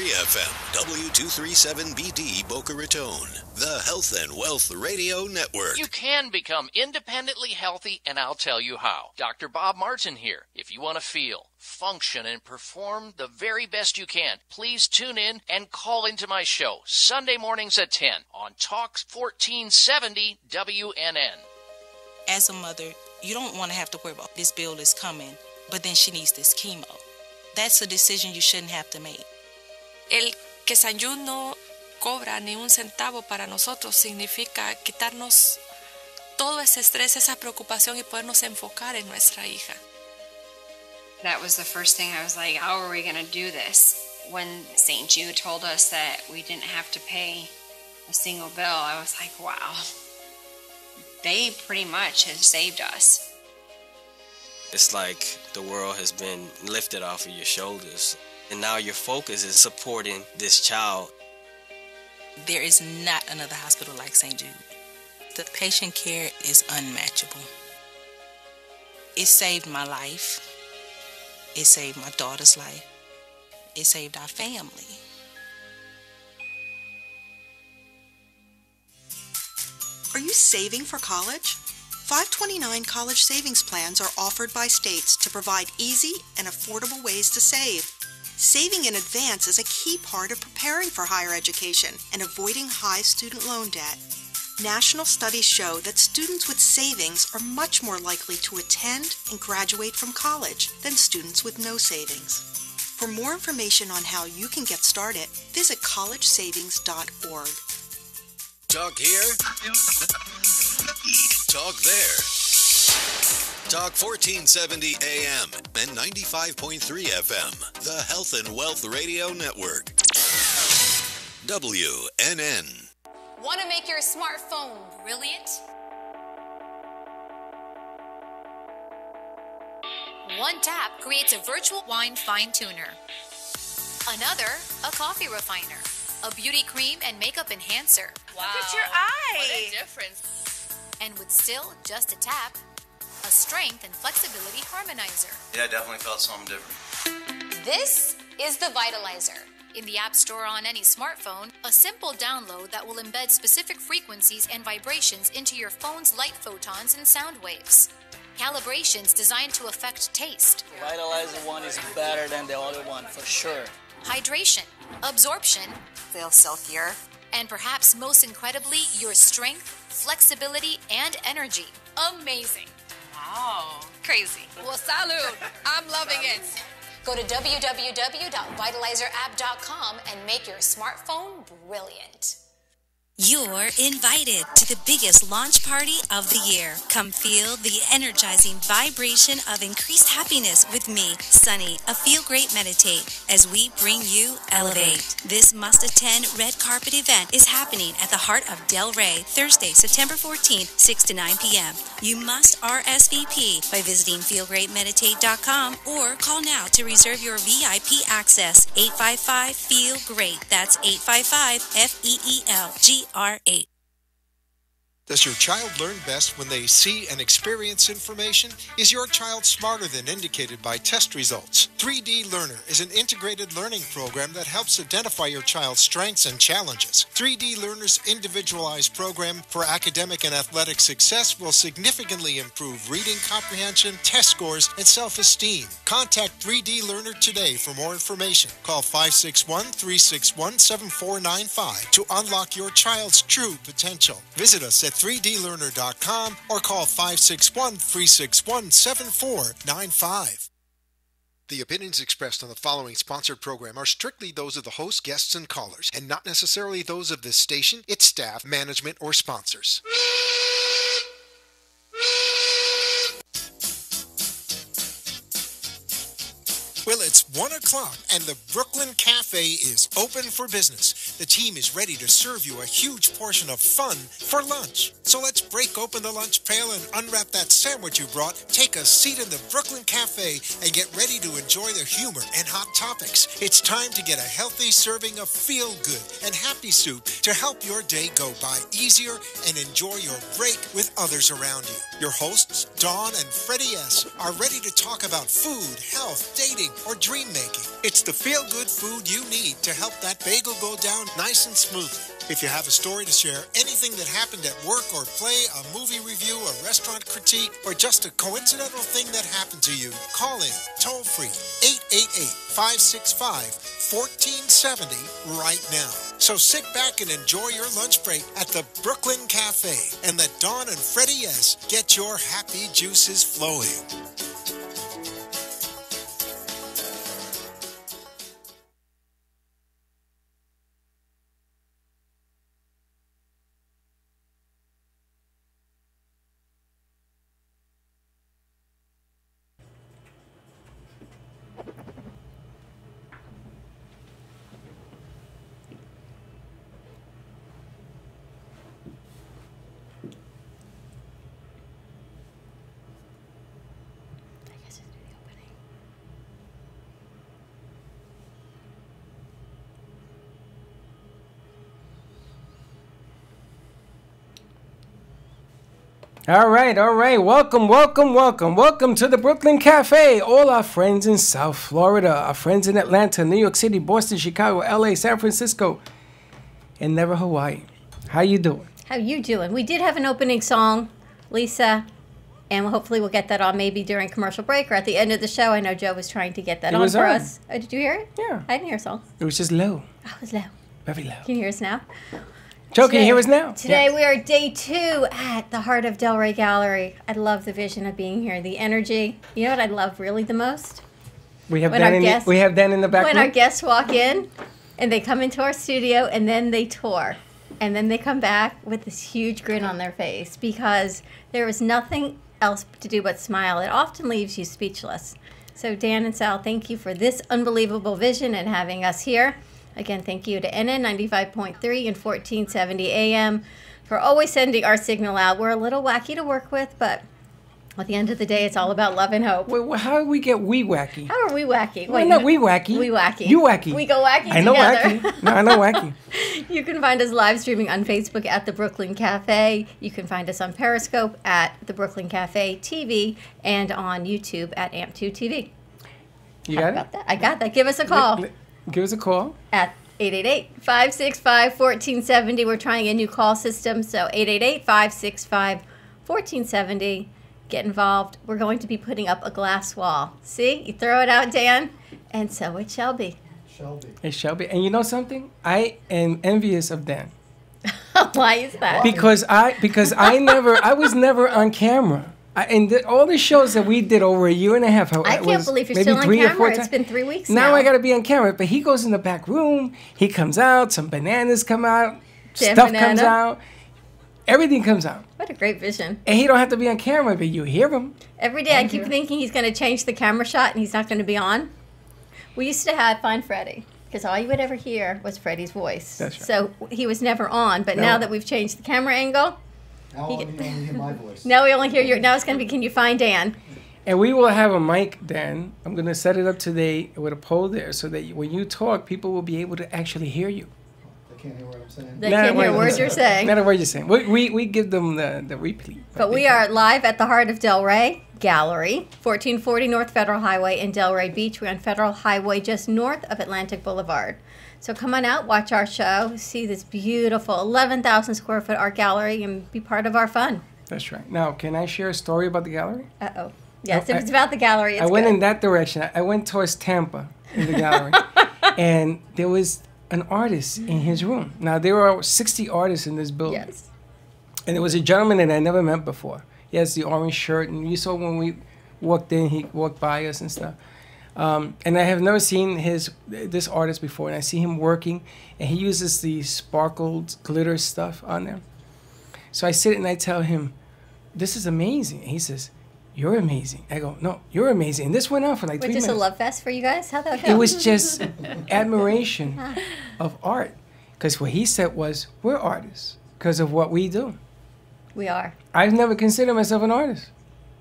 FM, W237BD Boca Raton, the Health and Wealth Radio Network. You can become independently healthy, and I'll tell you how. Dr. Bob Martin here. If you want to feel, function, and perform the very best you can, please tune in and call into my show Sunday mornings at 10 on Talk 1470 WNN. As a mother, you don't want to have to worry about this bill is coming, but then she needs this chemo. That's a decision you shouldn't have to make. El que San Jude no cobra ni un centavo para nosotros significa quitarnos todo ese estrés, esa preocupación y podernos enfocar en nuestra hija. That was the first thing I was like, how are we going to do this? When St. Jude told us that we didn't have to pay a single bill, I was like, wow. They pretty much have saved us. It's like the world has been lifted off of your shoulders, and now your focus is supporting this child. There is not another hospital like St. Jude. The patient care is unmatchable. It saved my life. It saved my daughter's life. It saved our family. Are you saving for college? 529 college savings plans are offered by states to provide easy and affordable ways to save. Saving in advance is a key part of preparing for higher education and avoiding high student loan debt. National studies show that students with savings are much more likely to attend and graduate from college than students with no savings. For more information on how you can get started, visit collegesavings.org. Talk here. Talk there. Talk 1470 AM and 95.3 FM. The Health and Wealth Radio Network. WNN. Want to make your smartphone brilliant? One tap creates a virtual wine fine tuner. Another, a coffee refiner. A beauty cream and makeup enhancer. Wow. Look at your eye. What a difference. And with still just a tap, a strength and flexibility harmonizer. Yeah, I definitely felt something different. This is the Vitalizer. In the App Store on any smartphone, a simple download that will embed specific frequencies and vibrations into your phone's light photons and sound waves. Calibrations designed to affect taste. The Vitalizer one is better than the other one, for sure. Hydration, absorption, feel silkier, and perhaps most incredibly, your strength, flexibility, and energy. Amazing. Wow. Crazy. Well, salud. I'm loving it. Go to www.vitalizerapp.com and make your smartphone brilliant. You're invited to the biggest launch party of the year. Come feel the energizing vibration of increased happiness with me, Sunny, a Feel Great Meditate, as we bring you Elevate. This must-attend red carpet event is happening at the heart of Del Rey, Thursday, September 14th, 6 to 9 p.m. You must RSVP by visiting feelgreatmeditate.com or call now to reserve your VIP access. 855-FEEL-GREAT. That's 855-FEELGRATE. Does your child learn best when they see and experience information? Is your child smarter than indicated by test results? 3D Learner is an integrated learning program that helps identify your child's strengths and challenges. 3D Learner's individualized program for academic and athletic success will significantly improve reading comprehension, test scores, and self-esteem. Contact 3D Learner today for more information. Call 561-361-7495 to unlock your child's true potential. Visit us at 3dlearner.com or call 561-361-7495. The opinions expressed on the following sponsored program are strictly those of the host, guests, and callers, and not necessarily those of this station, its staff, management, or sponsors. Well, it's 1 o'clock and the Brooklyn Cafe is open for business. The team is ready to serve you a huge portion of fun for lunch. So let's break open the lunch pail and unwrap that sandwich you brought, take a seat in the Brooklyn Cafe, and get ready to enjoy the humor and hot topics. It's time to get a healthy serving of feel-good and happy soup to help your day go by easier and enjoy your break with others around you. Your hosts, Dawn and Freddie S., are ready to talk about food, health, dating, or dream making. It's the feel-good food you need to help that bagel go down nice and smoothly. If you have a story to share, anything that happened at work or play, a movie review, a restaurant critique, or just a coincidental thing that happened to you, call in toll-free 888-565-1470 right now. So sit back and enjoy your lunch break at the Brooklyn Cafe and let Dawn and Freddie S. get your happy juices flowing. All right. Welcome to the Brooklyn Cafe. All our friends in South Florida, our friends in Atlanta, New York City, Boston, Chicago, LA, San Francisco, and never Hawaii. How you doing? How you doing? We did have an opening song, Lisa, and hopefully we'll get that on maybe during commercial break or at the end of the show. I know Joe was trying to get that on for us. Oh, did you hear it? Yeah. I didn't hear a song. It was just low. Oh, it was low. Very low. Can you hear us now? Joe, can you hear us now? Today we are day 2 at the Heart of Delray Gallery. I love the vision of being here, the energy. You know what I love really the most? We have Dan in the back when room. our guests walk in and they come into our studio and then they tour. And then they come back with this huge grin on their face because there is nothing else to do but smile. It often leaves you speechless. So Dan and Sal, thank you for this unbelievable vision and having us here. Again, thank you to NN 95.3 and 1470 AM for always sending our signal out. We're a little wacky to work with, but at the end of the day, it's all about love and hope. Wait, how do we get we wacky? How are we wacky? Well, no, we wacky. We wacky. You wacky. We go wacky I know together. wacky. No, I know wacky. You can find us live streaming on Facebook at The Brooklyn Cafe. You can find us on Periscope at The Brooklyn Cafe TV and on YouTube at AMP2 TV. You got it? I got that. Give us a call. Give us a call. At 888-565-1470. We're trying a new call system, so 888-565-1470. Get involved. We're going to be putting up a glass wall. See? You throw it out, Dan, and so it shall be. It shall be. And you know something? I am envious of Dan. Why is that? Because I was never on camera. All the shows that we did over a year and a half. I can't believe you're still on camera. It's been 3 weeks now. Now I got to be on camera. But he goes in the back room. He comes out. Some bananas come out. Stuff comes out. Everything comes out. What a great vision. And he don't have to be on camera, but you hear him. Every day I keep thinking he's going to change the camera shot and he's not going to be on. We used to find Freddie, because all you would ever hear was Freddie's voice. That's right. So he was never on. But now that we've changed the camera angle... Now we only hear my voice. Now we only hear your... Now it's going to be, can you find Dan? And we will have a mic, Dan. I'm going to set it up today with a pole there so that when you talk, people will be able to actually hear you. They can't hear what I'm saying. They can't hear words you're saying. Not a word you're saying. We give them the repeat. But we are live at the Heart of Delray Gallery, 1440 North Federal Highway in Delray Beach. We're on Federal Highway just north of Atlantic Boulevard. So come on out, watch our show, see this beautiful 11,000 square foot art gallery, and be part of our fun. That's right. Now, can I share a story about the gallery? Uh-oh. Yes, if it's about the gallery, it's I went good. in that direction. I went towards Tampa in the gallery. And there was an artist in his room. Now, there were 60 artists in this building. Yes. And there was a gentleman that I never met before. He has the orange shirt, and you saw when we walked in, he walked by us and stuff. And I have never seen this artist before, and I see him working, and he uses the sparkled glitter stuff on there. So I sit and I tell him, "This is amazing." And he says, "You're amazing." I go, "No, you're amazing." And this went on for like 3 minutes. Was this a love fest for you guys? How'd that go? It was just admiration of art, because what he said was, "We're artists because of what we do." We are. I've never considered myself an artist.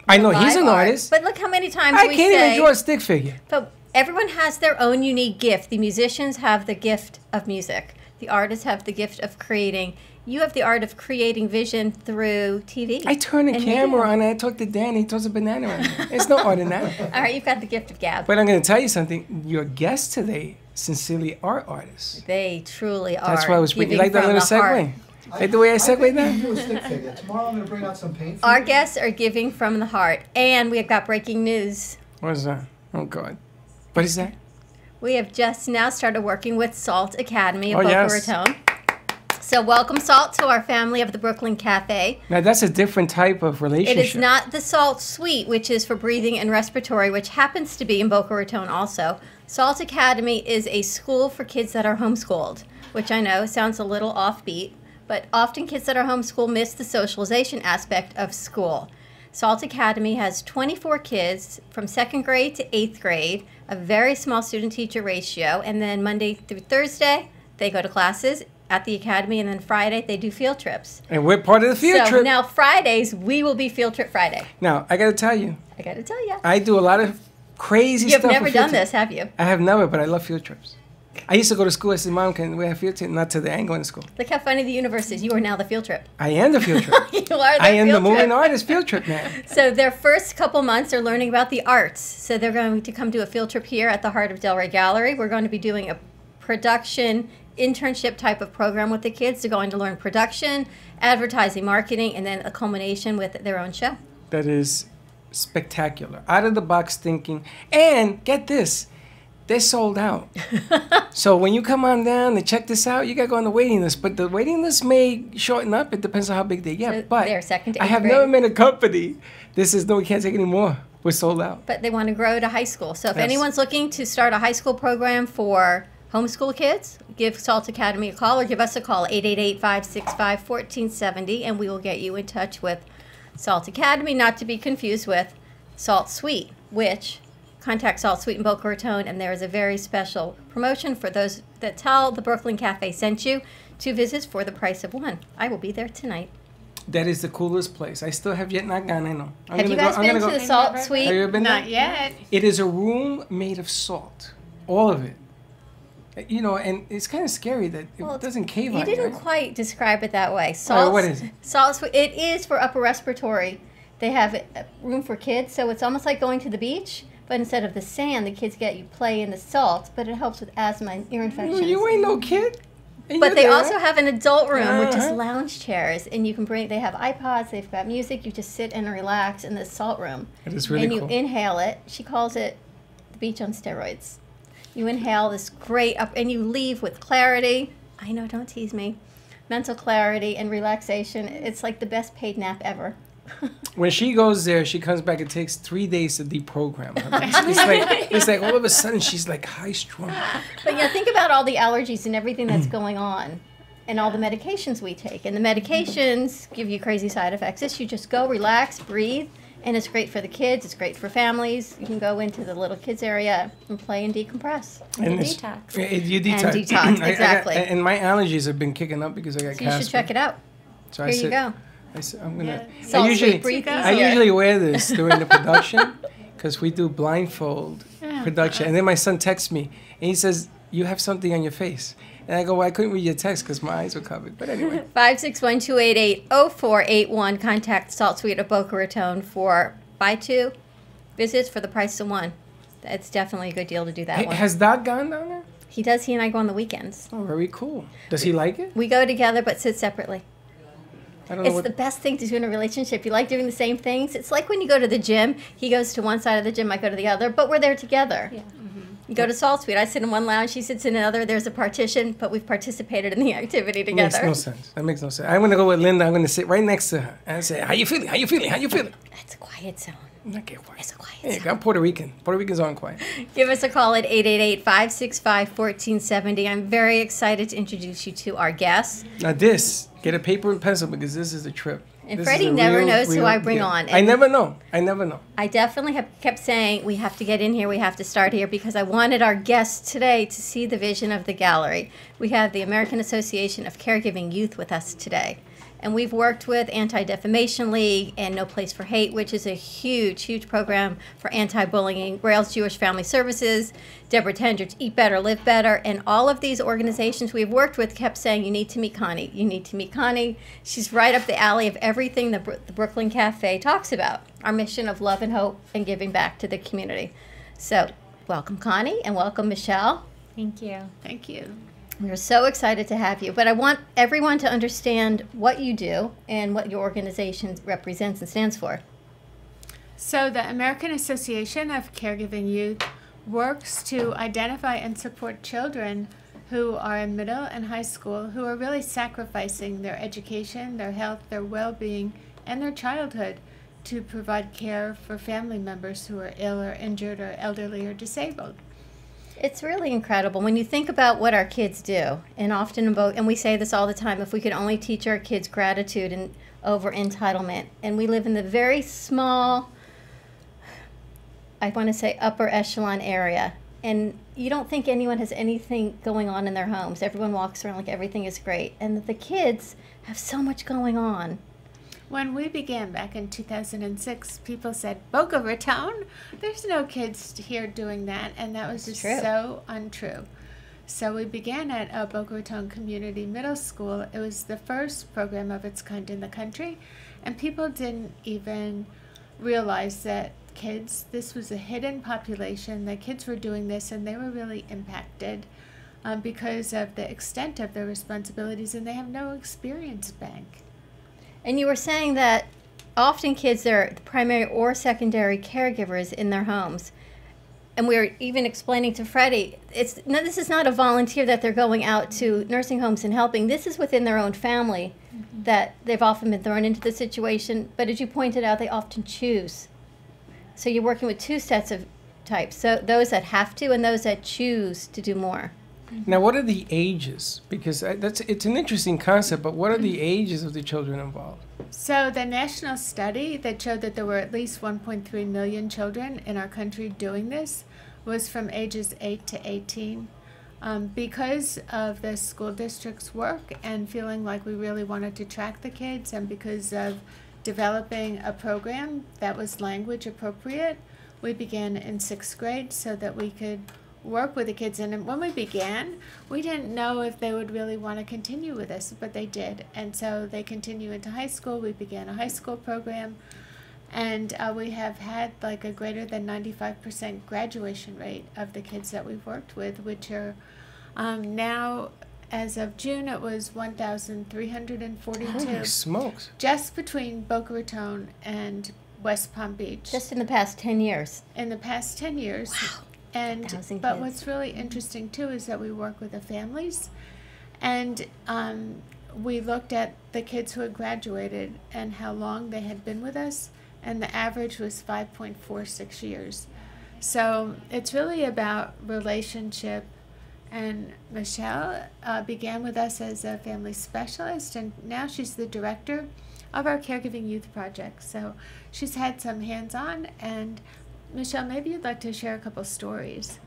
I know he's an artist. But look how many times I can't even draw a stick figure. But everyone has their own unique gift. The musicians have the gift of music. The artists have the gift of creating. You have the art of creating vision through TV. I turn the and camera video. on and I talk to Dan. He throws a banana on me. It's no art in that. All right, you've got the gift of gab. But I'm going to tell you something. Your guests today sincerely are artists. They truly are. That's why I was waiting. You giving like that from little the heart. segue? Like the way I segued that? You do a stick figure. Tomorrow I'm going to bring out some paint for Our you. guests are giving from the heart. And we've got breaking news. What is that? Oh, God. What is that? We have just now started working with Salt Academy of Oh, Boca yes. Raton. So welcome, Salt, to our family of the Brooklyn Cafe. Now, that's a different type of relationship. It is not the Salt Suite, which is for breathing and respiratory, which happens to be in Boca Raton also. Salt Academy is a school for kids that are homeschooled, which I know sounds a little offbeat, but often kids that are homeschooled miss the socialization aspect of school. Salt Academy has 24 kids from 2nd grade to 8th grade, a very small student-teacher ratio, and then Monday through Thursday, they go to classes at the academy, and then Friday, they do field trips. And we're part of the field So trip. now Fridays, we will be Field Trip Friday. Now, I got to tell you, I got to tell you. I do a lot of crazy You've stuff. never with field done trips. this, have you? I have never, but I love field trips. I used to go to school. I said, Mom, can we have field trip? Not to the angle in school. Look how funny the universe is. You are now the field trip. I am the field trip. You are the I am the field moving trip. artist field trip man. So their first couple months are learning about the arts. So they're going to come do a field trip here at the Heart of Delray Gallery. We're going to be doing a production internship type of program with the kids. They're going to learn production, advertising, marketing, and then a culmination with their own show. That is spectacular. Out of the box thinking. And get this, they're sold out. So when you come on down to check this out, you got to go on the waiting list. But the waiting list may shorten up. It depends on how big they get. So but they're second to I eighth have grade. never met a company. This is, no, we can't take any more. We're sold out. But they want to grow to high school. So if Yes. anyone's looking to start a high school program for homeschool kids, give Salt Academy a call or give us a call, 888-565-1470, and we will get you in touch with Salt Academy, not to be confused with Salt Suite, which contact Salt Suite in Boca Raton, and there is a very special promotion for those that tell the Brooklyn Cafe sent you, 2 visits for the price of 1. I will be there tonight. That is the coolest place. I still have yet not gone, I know. Have you guys been to the Salt Suite? Have you ever been Not there? yet. It is a room made of salt. All of it. You know, and it's kind of scary that it doesn't cave You on you. didn't Right? quite describe it that way. All Salt, right, what is it? Salt Suite. It is for upper respiratory. They have a room for kids, so it's almost like going to the beach, but instead of the sand, the kids get you play in the salt, but it helps with asthma and ear infections. You ain't no kid. And But you're they there. also have an adult room, which is Uh-huh. lounge chairs, and you can bring. They have iPods. They've got music. You just sit and relax in this salt room. It is really and you cool. inhale it. She calls it the beach on steroids. You inhale this great up, and you leave with clarity. I know, don't tease me. Mental clarity and relaxation. It's like the best paid nap ever. When she goes there, she comes back. It takes 3 days to deprogram her. It's like all of a sudden she's like high strung. But think about all the allergies and everything that's going on, and all the medications we take. And the medications give you crazy side effects. This, you just go, relax, breathe, and it's great for the kids. It's great for families. You can go into the little kids area and play and decompress. And And it's- detox. You detox. And detox, I got- exactly. and my allergies have been kicking up because I got So you should Casper. check it out. So Here you go. I said, I'm gonna. Salt I usually, Sweet Breathe I Easier. usually wear this during the production because we do blindfold production. And then my son texts me and he says, "You have something on your face." And I go, "Well, I couldn't read your text because my eyes were covered." But anyway, 561-288-0481. Contact Salt Suite of Boca Raton for buy 2 visits for the price of 1. It's definitely a good deal to do that one. has Doc gone down there? He does. He and I go on the weekends. Oh, very cool. Does he like it? We go together but sit separately. I don't know It's what. the best thing to do in a relationship. You like doing the same things. It's like when you go to the gym. He goes to one side of the gym, I go to the other, but we're there together. Yeah. You go to Salt Suite. I sit in one lounge, she sits in another. There's a partition, but we've participated in the activity That makes together. no sense. That makes no sense. I'm gonna go with Linda. I'm gonna sit right next to her and say, "How you feeling? How you feeling? How you feeling?" It's a quiet zone. Not get quiet. It's a quiet Hey, zone. I'm Puerto Rican. Puerto Ricans aren't quiet. Give us a call at 888-565-1470. I'm very excited to introduce you to our guests. Now this, get a paper and pencil because this is a trip. And This Freddie is a never real, knows who real I bring deal. on. I And never know. I never know. I definitely have kept saying we have to get in here, we have to start here, because I wanted our guests today to see the vision of the gallery. We have the American Association of Caregiving Youth with us today. And we've worked with Anti-Defamation League and No Place for Hate, which is a huge, huge program for anti-bullying, Rails Jewish Family Services, Deborah Tendrich, Eat Better, Live Better, and all of these organizations we've worked with kept saying, you need to meet Connie, you need to meet Connie. She's right up the alley of everything the Brooklyn Cafe talks about, our mission of love and hope and giving back to the community. So welcome, Connie, and welcome, Michelle. Thank you. Thank you. We're so excited to have you, but I want everyone to understand what you do and what your organization represents and stands for. So the American Association of Caregiving Youth works to identify and support children who are in middle and high school who are really sacrificing their education, their health, their well-being, and their childhood to provide care for family members who are ill or injured or elderly or disabled. It's really incredible when you think about what our kids do, and often, and we say this all the time, if we could only teach our kids gratitude and over entitlement. And we live in the very small, I want to say upper echelon area, and you don't think anyone has anything going on in their homes. Everyone walks around like everything is great, and the kids have so much going on. When we began back in 2006, people said, Boca Raton? There's no kids here doing that, and that was just so untrue. So we began at Boca Raton Community Middle School. It was the first program of its kind in the country, and people didn't even realize that this was a hidden population, that kids were doing this, and they were really impacted because of the extent of their responsibilities, and they have no experience bank. And you were saying that often kids are primary or secondary caregivers in their homes. And we were even explaining to Freddie, this is not a volunteer that they're going out to nursing homes and helping. This is within their own family that they've often been thrown into the situation. But as you pointed out, they often choose. So you're working with two sets of types, so those that have to and those that choose to do more. Now, what are the ages? Because it's an interesting concept, but what are the ages of the children involved? So the national study that showed that there were at least 1.3 million children in our country doing this was from ages 8 to 18. Because of the school district's work and feeling like we really wanted to track the kids, and because of developing a program that was language appropriate, we began in 6th grade so that we could work with the kids. And when we began, we didn't know if they would really want to continue with us, but they did. And so they continue into high school. We began a high school program, and we have had like a greater than 95% graduation rate of the kids that we've worked with, which are now, as of June, it was 1,342. Holy smokes. Just between Boca Raton and West Palm Beach. Just in the past 10 years. In the past 10 years. Wow. But what's really interesting too is that we work with the families, and we looked at the kids who had graduated and how long they had been with us, and the average was 5.46 years. So it's really about relationship. And Michelle began with us as a family specialist, and now she's the director of our Caregiving Youth Project. So she's had some hands-on. And Michelle, maybe you'd like to share a couple stories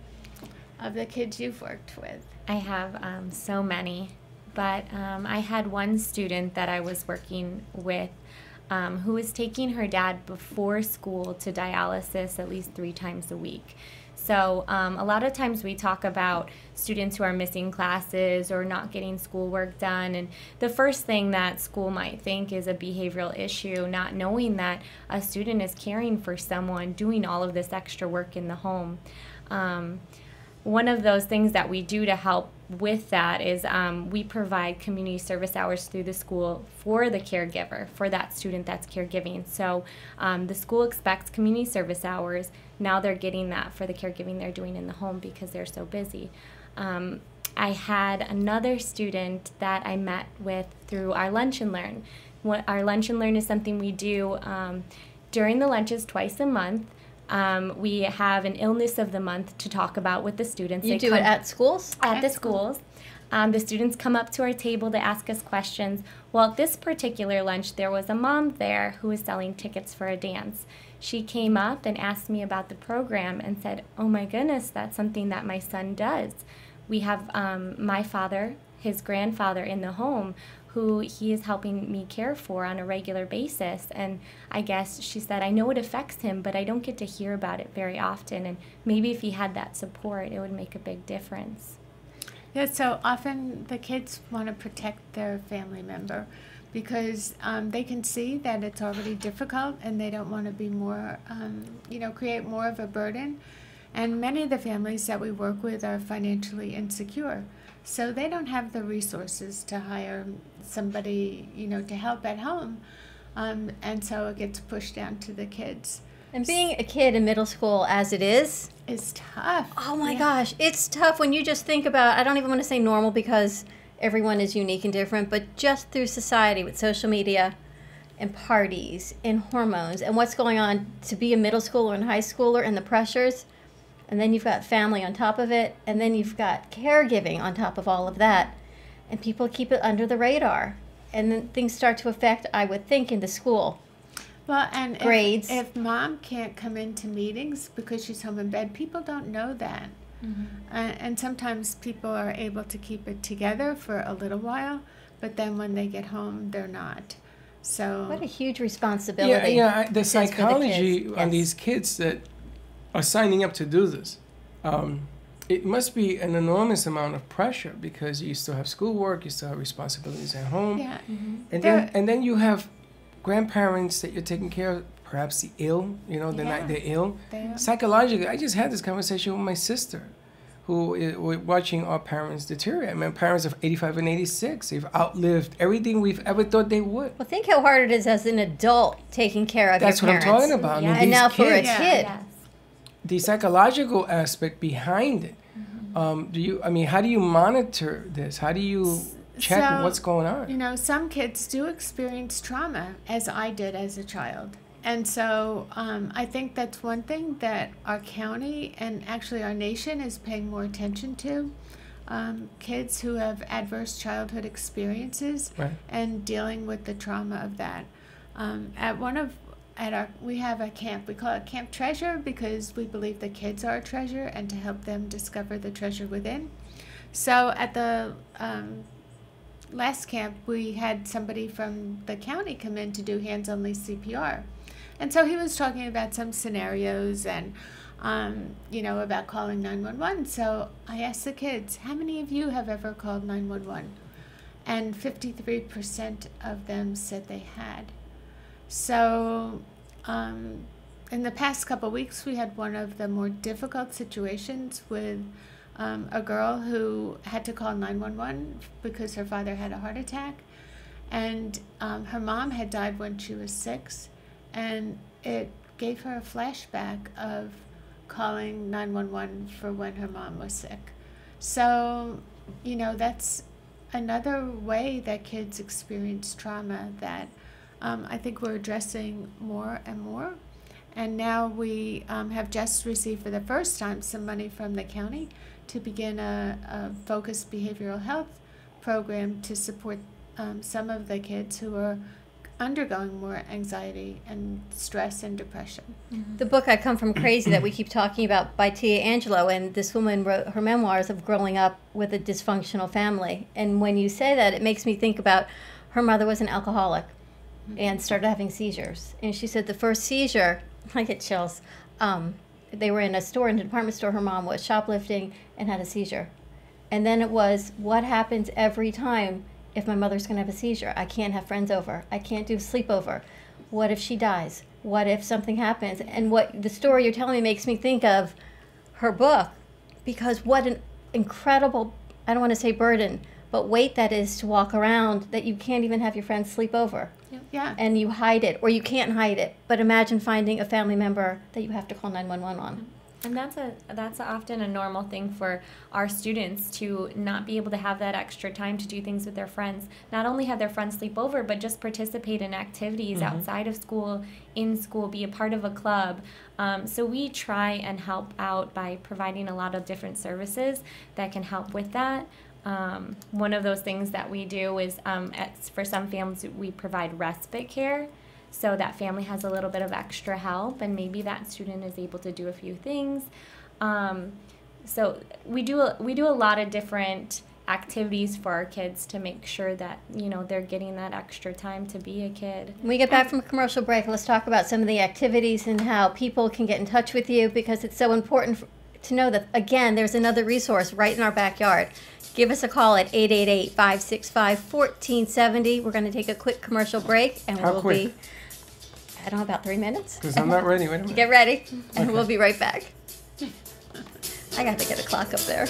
of the kids you've worked with. I have so many, but I had one student that I was working with who was taking her dad before school to dialysis at least 3 times a week. So a lot of times we talk about students who are missing classes or not getting schoolwork done, and the first thing that school might think is a behavioral issue, not knowing that a student is caring for someone, doing all of this extra work in the home. One of those things that we do to help with that is we provide community service hours through the school for the caregiver, for that student that's caregiving. So the school expects community service hours. Now they're getting that for the caregiving they're doing in the home because they're so busy. I had another student that I met with through our Lunch and Learn. Our Lunch and Learn is something we do during the lunches twice a month. We have an illness of the month to talk about with the students. You do it at schools? At the schools. The students come up to our table to ask us questions. Well, at this particular lunch, there was a mom there who was selling tickets for a dance. She came up and asked me about the program and said, oh my goodness, that's something that my son does. We have my father, his grandfather in the home, who he is helping me care for on a regular basis. And I guess she said, I know it affects him, but I don't get to hear about it very often. And maybe if he had that support, it would make a big difference. Yeah, so often the kids want to protect their family member because they can see that it's already difficult and they don't want to be more, create more of a burden. And many of the families that we work with are financially insecure. So they don't have the resources to hire somebody, to help at home. And so it gets pushed down to the kids. And being a kid in middle school as it is tough. Oh my gosh, it's tough when you just think about, I don't even want to say normal because everyone is unique and different, but just through society with social media and parties and hormones and what's going on to be a middle schooler and high schooler and the pressures. And then you've got family on top of it, and then you've got caregiving on top of all of that. And people keep it under the radar. And then things start to affect, I would think, into school. Well, and grades. If mom can't come into meetings because she's home in bed, people don't know that. Mm-hmm. And sometimes people are able to keep it together for a little while, but then when they get home, they're not. So what a huge responsibility. Yeah, the psychology on these kids that are signing up to do this, it must be an enormous amount of pressure because you still have schoolwork, you still have responsibilities at home, and then you have grandparents that you're taking care of, perhaps the ill, they're ill. Psychologically, I just had this conversation with my sister, who we're watching our parents deteriorate. My parents are 85 and 86. They've outlived everything we've ever thought they would. Well, think how hard it is as an adult taking care of your parents. That's what I'm talking about. Yeah. I mean, and now kids, for a kid. Yes. The psychological aspect behind it. Mm-hmm. How do you monitor this? How do you check what's going on? Some kids do experience trauma, as I did as a child. And so I think that's one thing that our county and actually our nation is paying more attention to. Kids who have adverse childhood experiences and dealing with the trauma of that. We have a camp. We call it Camp Treasure because we believe the kids are a treasure and to help them discover the treasure within. So at the last camp, we had somebody from the county come in to do hands-only CPR. And so he was talking about some scenarios and, about calling 911. So I asked the kids, how many of you have ever called 911? And 53% of them said they had. So in the past couple of weeks, we had one of the more difficult situations with a girl who had to call 911 because her father had a heart attack. And her mom had died when she was 6. And it gave her a flashback of calling 911 for when her mom was sick. So, that's another way that kids experience trauma that I think we're addressing more and more. And now we have just received for the first time some money from the county to begin a focused behavioral health program to support some of the kids who are undergoing more anxiety and stress and depression. Mm-hmm. The book I Come From Crazy that we keep talking about by Tia Angelou, and this woman wrote her memoirs of growing up with a dysfunctional family. And when you say that, it makes me think about her mother was an alcoholic and started having seizures. And she said the first seizure, I get chills, they were in a department store, her mom was shoplifting and had a seizure. And then it was, what happens every time if my mother's going to have a seizure? I can't have friends over. I can't do sleepover. What if she dies? What if something happens? And what the story you're telling me makes me think of her book, because what an incredible, I don't want to say burden, but weight that is to walk around that you can't even have your friends sleep over. Yeah. And you hide it, or you can't hide it. But imagine finding a family member that you have to call 911 on. And that's often a normal thing for our students, to not be able to have that extra time to do things with their friends. Not only have their friends sleep over, but just participate in activities outside of school, in school, be a part of a club. So we try and help out by providing a lot of different services that can help with that. One of those things that we do is, for some families, we provide respite care. So that family has a little bit of extra help, and maybe that student is able to do a few things. So we do a lot of different activities for our kids to make sure that, you know, they're getting that extra time to be a kid. When we get back from a commercial break, let's talk about some of the activities and how people can get in touch with you, because it's so important to know that, again, there's another resource right in our backyard. Give us a call at 888-565-1470. We're going to take a quick commercial break, and we'll be, I don't know, about 3 minutes? Because I'm not ready. Wait a minute. Get ready, and we'll be right back. I got to get a clock up there.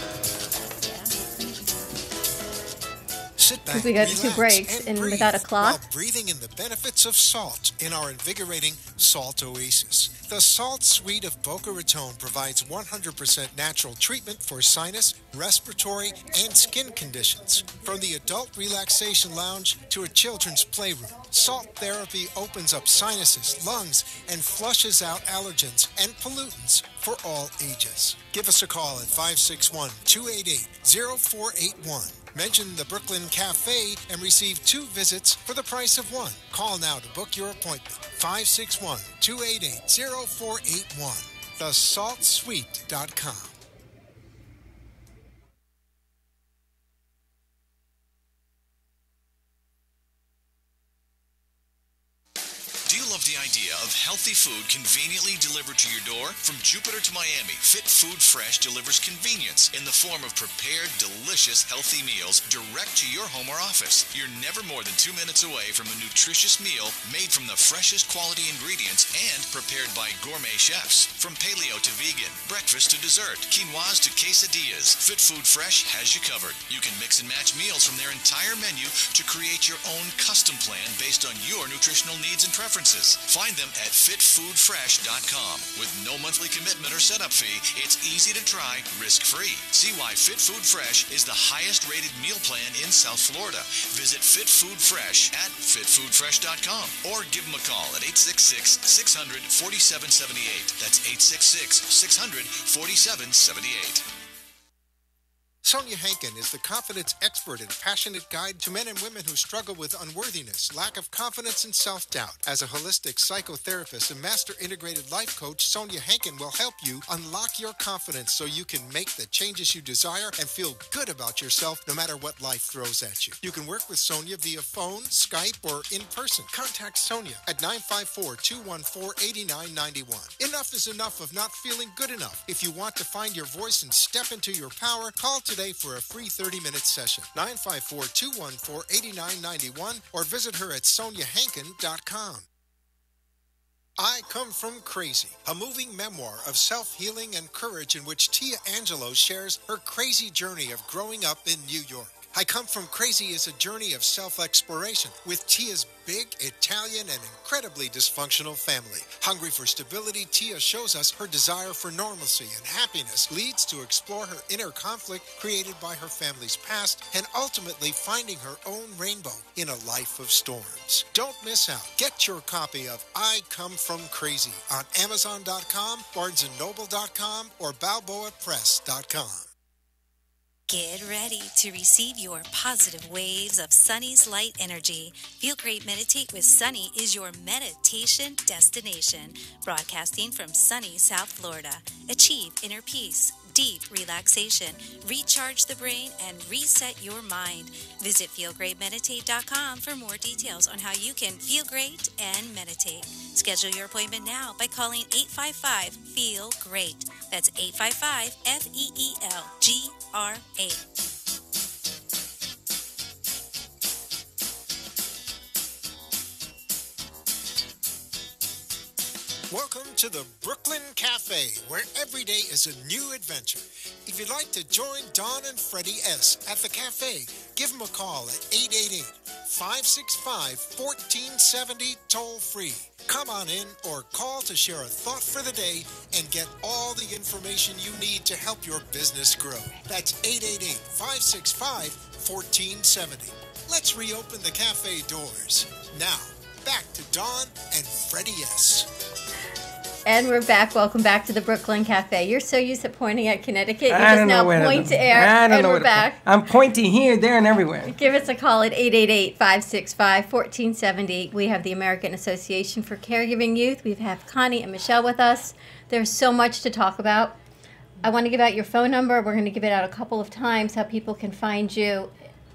Sit back, Because we got 2 breaks, and without a clock. While breathing in the benefits of salt in our invigorating Salt Oasis. The Salt Suite of Boca Raton provides 100% natural treatment for sinus, respiratory, and skin conditions. From the adult relaxation lounge to a children's playroom, salt therapy opens up sinuses, lungs, and flushes out allergens and pollutants for all ages. Give us a call at 561-288-0481. Mention the Brooklyn Cafe and receive 2 visits for the price of 1. Call now to book your appointment. 561-288-0481. TheSaltSuite.com. Do you love the idea of healthy food conveniently delivered to your door? From Jupiter to Miami, Fit Food Fresh delivers convenience in the form of prepared, delicious, healthy meals direct to your home or office. You're never more than 2 minutes away from a nutritious meal made from the freshest quality ingredients and prepared by gourmet chefs. From paleo to vegan, breakfast to dessert, quinoas to quesadillas, Fit Food Fresh has you covered. You can mix and match meals from their entire menu to create your own custom plan based on your nutritional needs and preferences. Find them at fitfoodfresh.com. With no monthly commitment or setup fee, it's easy to try, risk-free. See why Fit Food Fresh is the highest-rated meal plan in South Florida. Visit Fit Food Fresh at fitfoodfresh.com or give them a call at 866-600-4778. That's 866-600-4778. Sonia Hankin is the confidence expert and passionate guide to men and women who struggle with unworthiness, lack of confidence, and self-doubt. As a holistic psychotherapist and master integrated life coach, Sonia Hankin will help you unlock your confidence so you can make the changes you desire and feel good about yourself no matter what life throws at you. You can work with Sonia via phone, Skype, or in person. Contact Sonia at 954-214-8991. Enough is enough of not feeling good enough. If you want to find your voice and step into your power, call today for a free 30-minute session. 954-214-8991 or visit her at soniahankin.com. I Come From Crazy, a moving memoir of self-healing and courage in which Tia Angelou shares her crazy journey of growing up in New York. I Come From Crazy is a journey of self-exploration with Tia's big, Italian, and incredibly dysfunctional family. Hungry for stability, Tia shows us her desire for normalcy and happiness leads to explore her inner conflict created by her family's past and ultimately finding her own rainbow in a life of storms. Don't miss out. Get your copy of I Come From Crazy on Amazon.com, BarnesandNoble.com, or BalboaPress.com. Get ready to receive your positive waves of Sunny's light energy. Feel Great Meditate with Sunny is your meditation destination. Broadcasting from sunny South Florida. Achieve inner peace, deep relaxation, recharge the brain, and reset your mind. Visit feelgreatmeditate.com for more details on how you can feel great and meditate. Schedule your appointment now by calling 855-FEEL-GREAT. That's 855-FEELGRA. Welcome to the Brooklyn Cafe, where every day is a new adventure. If you'd like to join Don and Freddie S. at the cafe, give them a call at 888-565-1470 toll-free. Come on in or call to share a thought for the day and get all the information you need to help your business grow. That's 888-565-1470. Let's reopen the cafe doors. Now, back to Don and Freddie S. And we're back. Welcome back to the Brooklyn Cafe. You're so used to pointing at Connecticut. You just now point to air, and we're back. I'm pointing here, there, and everywhere. Give us a call at 888-565-1470. We have the American Association for Caregiving Youth. We have Connie and Michelle with us. There's so much to talk about. I want to give out your phone number. We're going to give it out a couple of times, how people can find you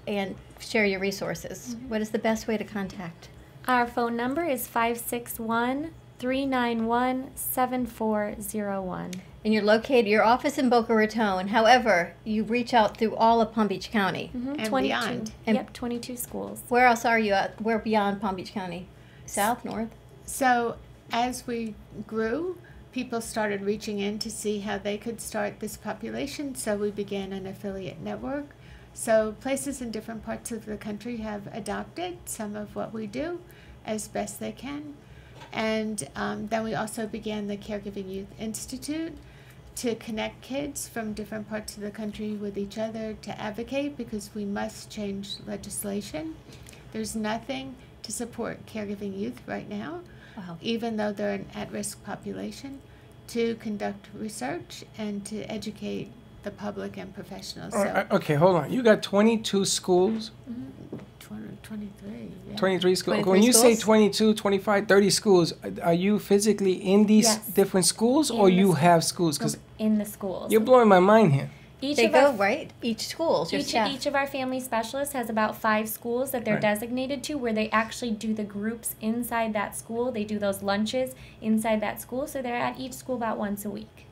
and share your resources. What is the best way to contact? Our phone number is 561-391-7401. And you're located, your office in Boca Raton. However, you reach out through all of Palm Beach County. And 22. beyond. Yep, 22 schools. Where else are you at? Where beyond Palm Beach County? South, north? So as we grew, people started reaching in to see how they could start this population. So we began an affiliate network. So places in different parts of the country have adopted some of what we do as best they can. And then we also began the Caregiving Youth Institute to connect kids from different parts of the country with each other to advocate, because we must change legislation. There's nothing to support caregiving youth right now, even though they're an at-risk population, to conduct research and to educate the public and professionals. So, Okay, hold on. You got 22 schools? 23. Yeah. 23 schools. 23 When you say schools? 22, 25, 30 schools, are you physically in these Yes. different schools, or In the you sch- have schools? Because In the schools. you're blowing my mind here. Each They of go, our, right? Each schools, your staff. each of our family specialists has about 5 schools that they're Right. designated to, where they actually do the groups inside that school. They do those lunches inside that school, so they're at each school about once a week.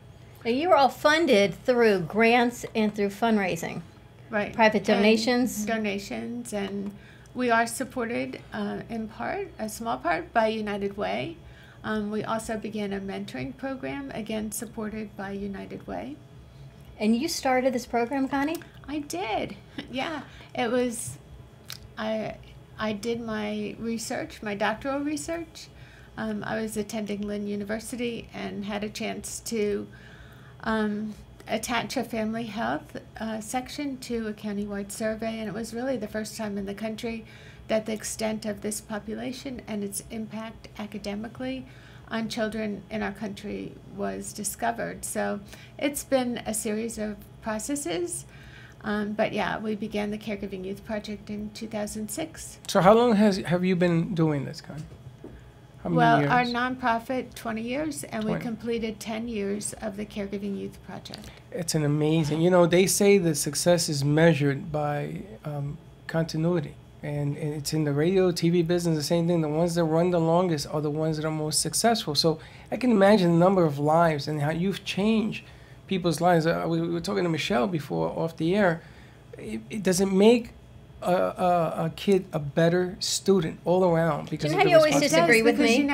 Now, you are all funded through grants and through fundraising. Right. Private donations. And donations, and we are supported in part, a small part, by United Way. We also began a mentoring program, again supported by United Way. And you started this program, Connie? I did. Yeah. It was, I did my research, my doctoral research. I was attending Lynn University and had a chance to attach a family health section to a countywide survey, and it was really the first time in the country that the extent of this population and its impact academically on children in our country was discovered. So it's been a series of processes, but yeah, we began the Caregiving Youth Project in 2006. So how long have you been doing this, Connie? How many Well, years? our nonprofit, 20 years, and 20. we completed 10 years of the Caregiving Youth Project. It's an amazing. You know, they say that success is measured by continuity. And it's in the radio, TV business, the same thing. The ones that run the longest are the ones that are most successful. So I can imagine the number of lives and how you've changed people's lives. We were talking to Michelle before off the air. It doesn't make a kid a better student all around because Do you know of how you the always responsibility. disagree with Because, me? you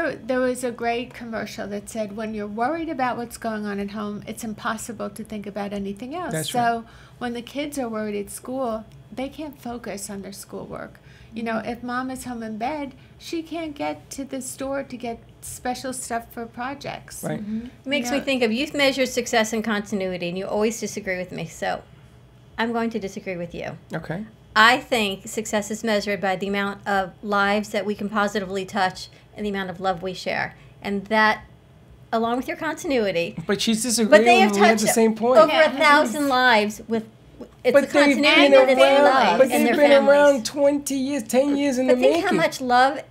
know, there was a great commercial that said, when you're worried about what's going on at home, it's impossible to think about anything else. That's so right. when the kids are worried at school, they can't focus on their schoolwork. You know, if mom is home in bed, she can't get to the store to get special stuff for projects. Right. It makes me think of youth measures success and continuity, and you always disagree with me. So I'm going to disagree with you. Okay. I think success is measured by the amount of lives that we can positively touch and the amount of love we share. And that, along with your continuity. But she's But disagreeing they have with me at touched the same point. over 1,000 lives with. It's But the they've continuity been that they around, love but and they've their been families. around 20 years, 10 years in But the think making. how much love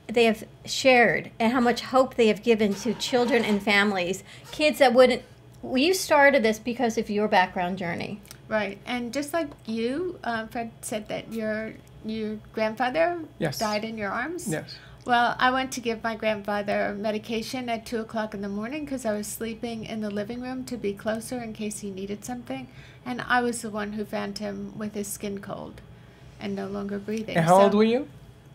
they have shared and how much hope they have given to children and families. Kids that wouldn't. Well, you started this because of your background journey. Right. And just like you, Fred said that your grandfather Yes. died in your arms. Yes. Well, I went to give my grandfather medication at 2 o'clock in the morning because I was sleeping in the living room to be closer in case he needed something. And I was the one who found him with his skin cold and no longer breathing. And how old were you?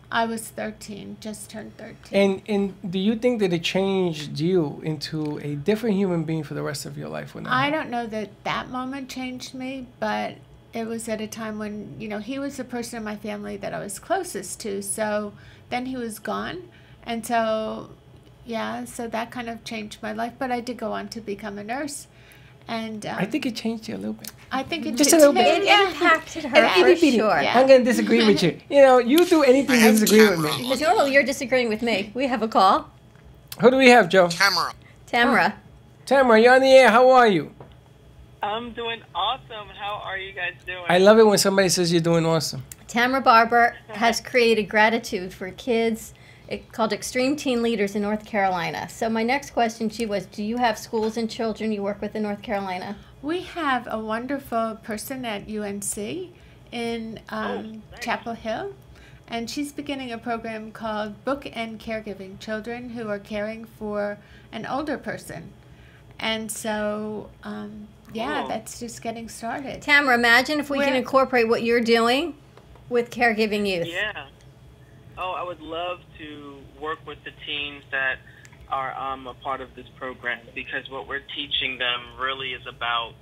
I was 13, just turned 13. And do you think that it changed you into a different human being for the rest of your life? When that I happened? don't know that that moment changed me, but it was at a time when, you know, he was the person in my family that I was closest to. So then he was gone. And so, yeah, so that kind of changed my life. But I did go on to become a nurse. And I think it changed you a little bit. I think it Just did a little too. bit. It Yeah. impacted her And for itty-bitty. sure. Yeah. I'm going to disagree with you. You know, you do anything to disagree with me. Ms. Orwell, you're disagreeing with me. We have a call. Who do we have, Joe? Tamara. Tamara. Tamara, you're on the air. How are you? I'm doing awesome. How are you guys doing? I love it when somebody says you're doing awesome. Tamara Barber has created gratitude for kids called Extreme Teen Leaders in North Carolina. So my next question to you was, do you have schools and children you work with in North Carolina? We have a wonderful person at UNC in Chapel Hill, and she's beginning a program called Bookend Caregiving, children who are caring for an older person. And so, that's just getting started. Tamara, imagine if we can incorporate what you're doing with caregiving youth. Yeah. Oh, I would love to work with the teens that are a part of this program, because what we're teaching them really is about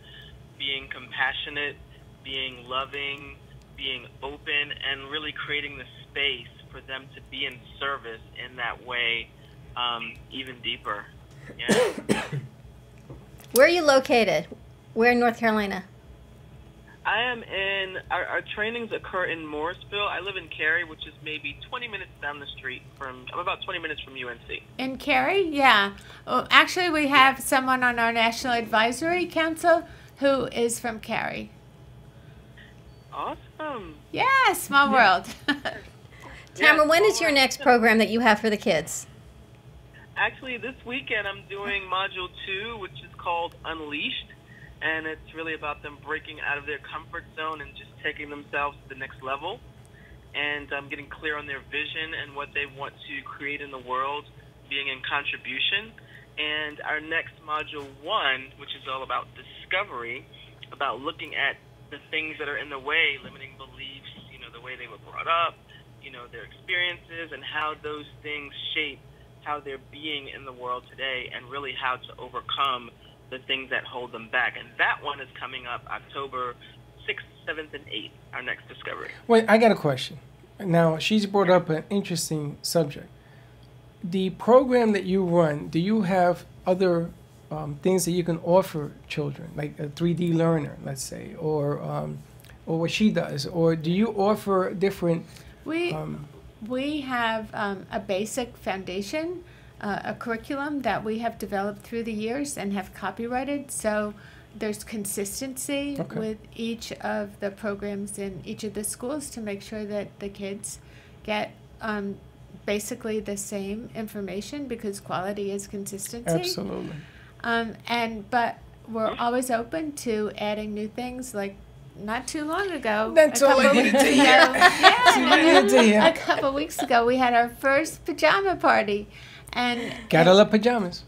being compassionate, being loving, being open, and really creating the space for them to be in service in that way even deeper. Yeah. Where are you located? Where in North Carolina? I am in, our trainings occur in Morrisville. I live in Cary, which is maybe 20 minutes down the street I'm about 20 minutes from UNC. In Cary? Yeah. Well, actually, we have someone on our National Advisory Council who is from Cary. Awesome. Yeah, small world. Tamara, when is your next program that you have for the kids? Actually, this weekend I'm doing Module 2, which is called Unleashed, and it's really about them breaking out of their comfort zone and just taking themselves to the next level, and getting clear on their vision and what they want to create in the world, being in contribution. And our next Module 1, which is all about discovery, about looking at the things that are in the way, limiting beliefs, the way they were brought up, their experiences, and how those things shape how they're being in the world today, and really how to overcome the things that hold them back. And that one is coming up October 6th, 7th, and 8th, our next discovery. Wait, I got a question. Now, she's brought up an interesting subject. The program that you run, do you have other things that you can offer children, like a 3D learner, let's say, or what she does? Or do you offer different... We have a basic foundation, a curriculum that we have developed through the years and have copyrighted. So there's consistency with each of the programs in each of the schools to make sure that the kids get basically the same information, because quality is consistency. Absolutely. But we're always open to adding new things, like not too long ago. That's all I need to hear. A couple weeks ago, we had our first pajama party, and gotta love pajamas.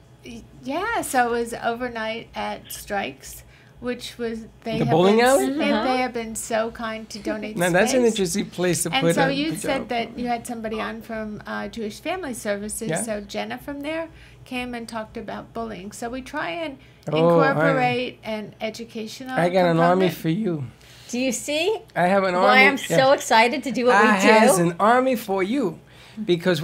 Yeah, so it was overnight at Strikes, which was the bowling alley. They have been so kind to donate. Now that's an interesting place to put. And so you said that you had somebody on from Jewish Family Services. Yeah. So Jenna from there came and talked about bullying. So we try and incorporate an educational. I got an army for you. Do you see? I have an army. Why I'm so excited to do what we do. I has an army for you, because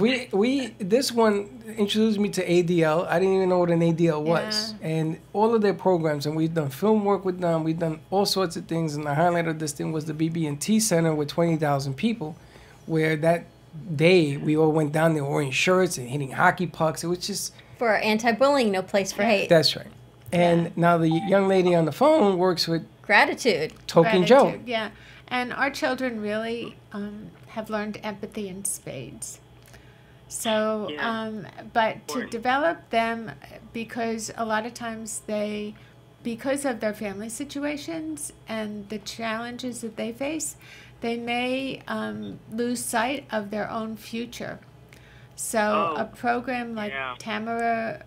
this one introduced me to ADL. I didn't even know what an ADL was, and all of their programs. And we've done film work with them. We've done all sorts of things. And the highlight of this thing was the BB&T Center with 20,000 people, where that day we all went down there wearing shirts and hitting hockey pucks. It was just for anti-bullying, no place for hate. That's right. And now the young lady on the phone works with Gratitude. Token Joe. Yeah. And our children really have learned empathy in spades. So, but to develop them, because a lot of times because of their family situations and the challenges that they face, they may lose sight of their own future. So a program like Tamara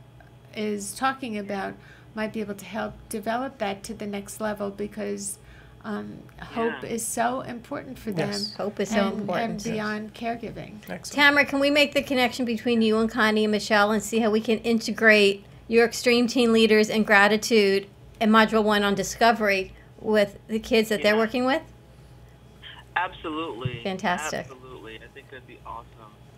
is talking about might be able to help develop that to the next level, because hope is so important for them. Hope is so important. And beyond caregiving. Excellent. Tamara, can we make the connection between you and Connie and Michelle and see how we can integrate your Extreme Teen Leaders and Gratitude and Module 1 on Discovery with the kids that they're working with? Absolutely. Fantastic. Absolutely. I think that'd be awesome.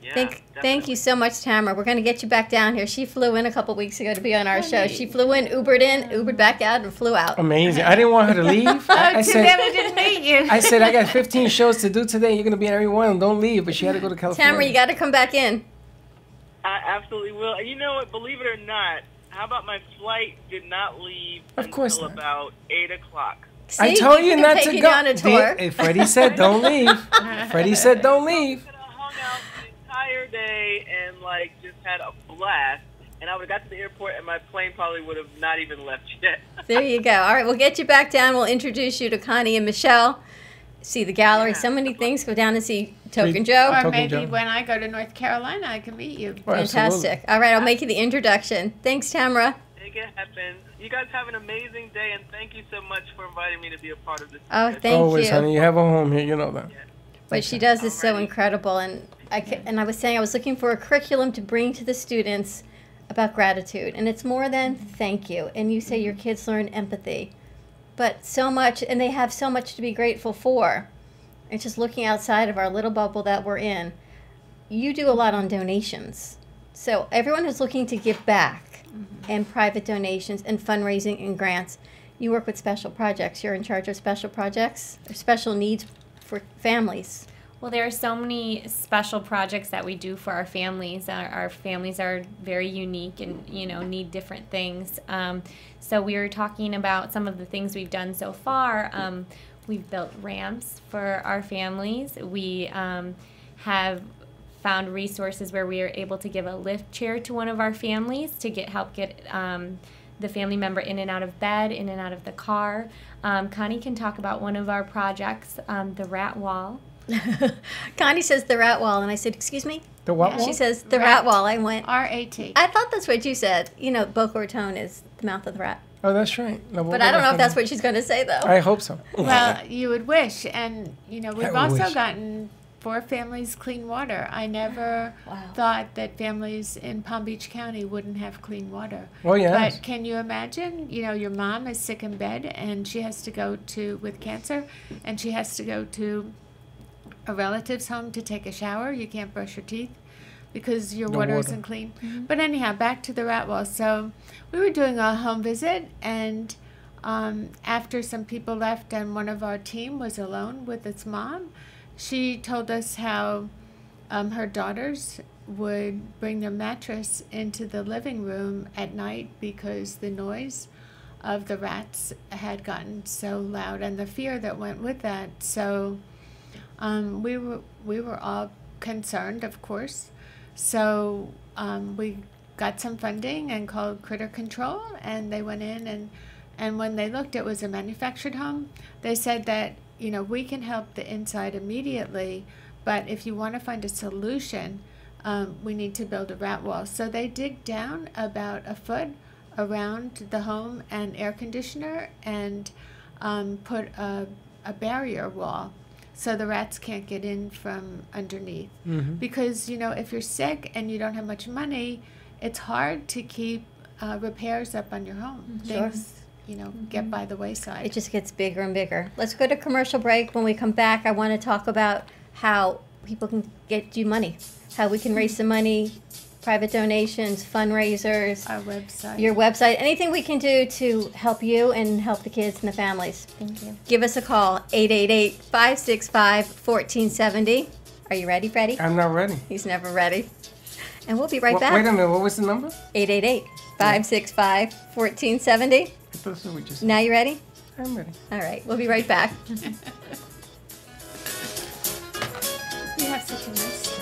Yeah, thank you so much, Tamara. We're going to get you back down here. She flew in a couple weeks ago to be on our show. She flew in, Ubered back out, and flew out. Amazing. I didn't want her to leave. I said, never did meet you. I said, I got 15 shows to do today. You're going to be in every one. Don't leave. But she had to go to California. Tamara, you got to come back in. I absolutely will. And you know what? Believe it or not, how about my flight did not leave until about 8 o'clock. See, I told you not to go. On a tour. Freddie said, don't leave. Freddie said, don't leave. Entire day day and like just had a blast. And I would have got to the airport and my plane probably would have not even left yet. There you go. All right, we'll get you back down. We'll introduce you to Connie and Michelle. See the gallery. So many things. Go down and see Token Joe. Or maybe when I go to North Carolina, I can meet you. Fantastic. All right, I'll make you the introduction. Thanks, Tamara. Make it happen. You guys have an amazing day, and thank you so much for inviting me to be a part of this. Oh, thank Always, you. honey. You have a home here. You know that. What she does is so incredible. And I was saying I was looking for a curriculum to bring to the students about gratitude. And it's more than thank you. And you say your kids learn empathy. But so much, and they have so much to be grateful for. It's just looking outside of our little bubble that we're in. You do a lot on donations. So everyone who's looking to give back and private donations and fundraising and grants, you work with special projects. You're in charge of special projects or special needs for families. Well, there are so many special projects that we do for our families. Our families are very unique and, need different things. So we were talking about some of the things we've done so far. We've built ramps for our families. We have found resources where we are able to give a lift chair to one of our families to help get the family member in and out of bed, in and out of the car. Connie can talk about one of our projects, the rat wall. Connie says the rat wall, and I said, excuse me? The what wall? She says the rat wall. I went, R-A-T. I thought that's what you said. Boca Raton is the mouth of the rat. Oh, that's right. No, but I don't know if that's what she's going to say, though. I hope so. Well, you would wish. And, we've also wish. gotten 4 families clean water. I never thought that families in Palm Beach County wouldn't have clean water. Oh, yes. But can you imagine, your mom is sick in bed and she has to go with cancer, and she has to go to a relative's home to take a shower. You can't brush your teeth because your water isn't clean. But anyhow, back to the rat wall. So we were doing a home visit, and after some people left and one of our team was alone with its mom, she told us how her daughters would bring their mattress into the living room at night because the noise of the rats had gotten so loud and the fear that went with that. So we were all concerned, of course. So we got some funding and called Critter Control, and they went in, and when they looked, it was a manufactured home. They said that, we can help the inside immediately, but if you want to find a solution, we need to build a rat wall. So they dig down about a foot around the home and air conditioner and put a barrier wall so the rats can't get in from underneath. Because, if you're sick and you don't have much money, it's hard to keep repairs up on your home. Sure. Things, get by the wayside. It just gets bigger and bigger. Let's go to commercial break. When we come back, I want to talk about how people can get you money, how we can raise some money, private donations, fundraisers, our website, your website, anything we can do to help you and help the kids and the families. Thank you. Give us a call, 888-565-1470. Are you ready, Freddie? I'm not ready. He's never ready. And we'll be right back. Wait a minute. What was the number? 888-565-1470. Now you ready? I'm ready. All right. We'll be right back. You have such a nice style.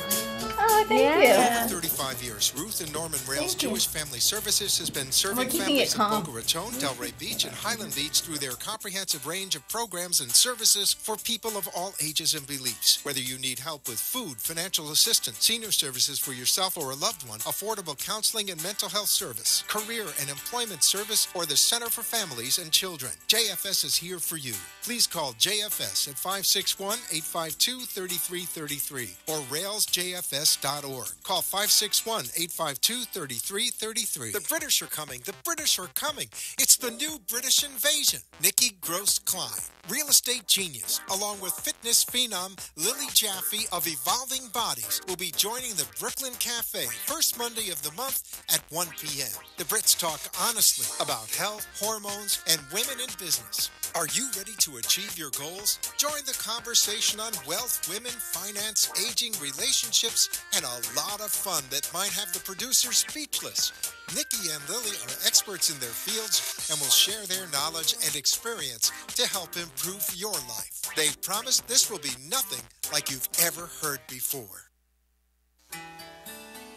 Oh, thank you. For 35 years, Ruth and Norman Rails Jewish Family Services has been serving families in Boca Raton, Delray Beach, and Highland Beach through their comprehensive range of programs and services for people of all ages and beliefs. Whether you need help with food, financial assistance, senior services for yourself or a loved one, affordable counseling and mental health service, career and employment service, or the Center for Families and Children, JFS is here for you. Please call JFS at 561-852-3333 or railsjfs.org. Call 561-852-3333. The British are coming. The British are coming. It's the new British invasion. Nikki Gross-Klein, real estate genius, along with fitness phenom Lily Jaffe of Evolving Bodies, will be joining the Brooklyn Cafe first Monday of the month at 1 p.m. The Brits talk honestly about health, hormones, and women in business. Are you ready to achieve your goals? Join the conversation on wealth, women, finance, aging, relationships, and a lot of fun that might have the producers speechless. Nikki and Lily are experts in their fields and will share their knowledge and experience to help improve your life. They've promised this will be nothing like you've ever heard before.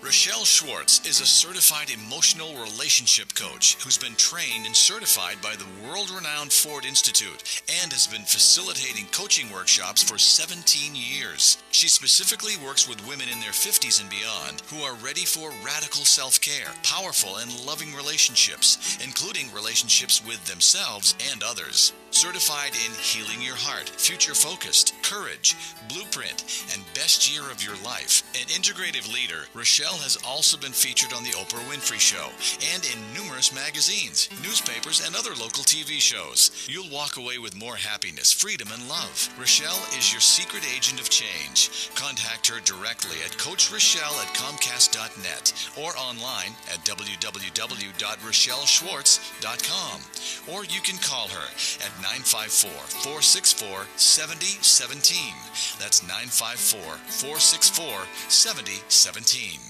Rochelle Schwartz is a certified emotional relationship coach who's been trained and certified by the world-renowned Ford Institute and has been facilitating coaching workshops for 17 years. She specifically works with women in their 50s and beyond who are ready for radical self-care, powerful and loving relationships, including relationships with themselves and others. Certified in Healing Your Heart, Future Focused, Courage, Blueprint, and Best Year of Your Life. An integrative leader, Rochelle has also been featured on The Oprah Winfrey Show and in numerous magazines, newspapers, and other local TV shows. You'll walk away with more happiness, freedom, and love. Rochelle is your secret agent of change. Contact her directly at CoachRochelle@Comcast.net or online at www.RochelleSchwartz.com. Or you can call her at 954-464-7017. That's 954-464-7017.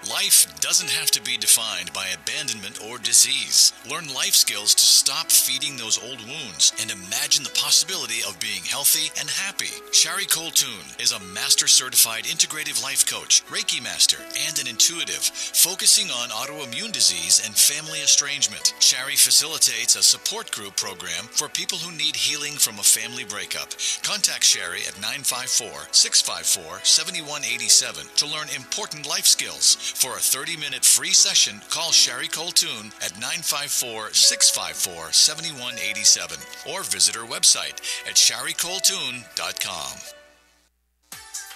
Life doesn't have to be defined by abandonment or disease. Learn life skills to stop feeding those old wounds and imagine the possibility of being healthy and happy. Shari Coltoon is a master certified integrative life coach, Reiki master, and an intuitive, focusing on autoimmune disease and family estrangement. Shari facilitates a support group program for people who need healing from a family breakup. Contact Shari at 954-654-7187 to learn important life skills. For a 30-minute free session, call Shari Coltoon at 954-654-7187 or visit her website at sharicoltoon.com.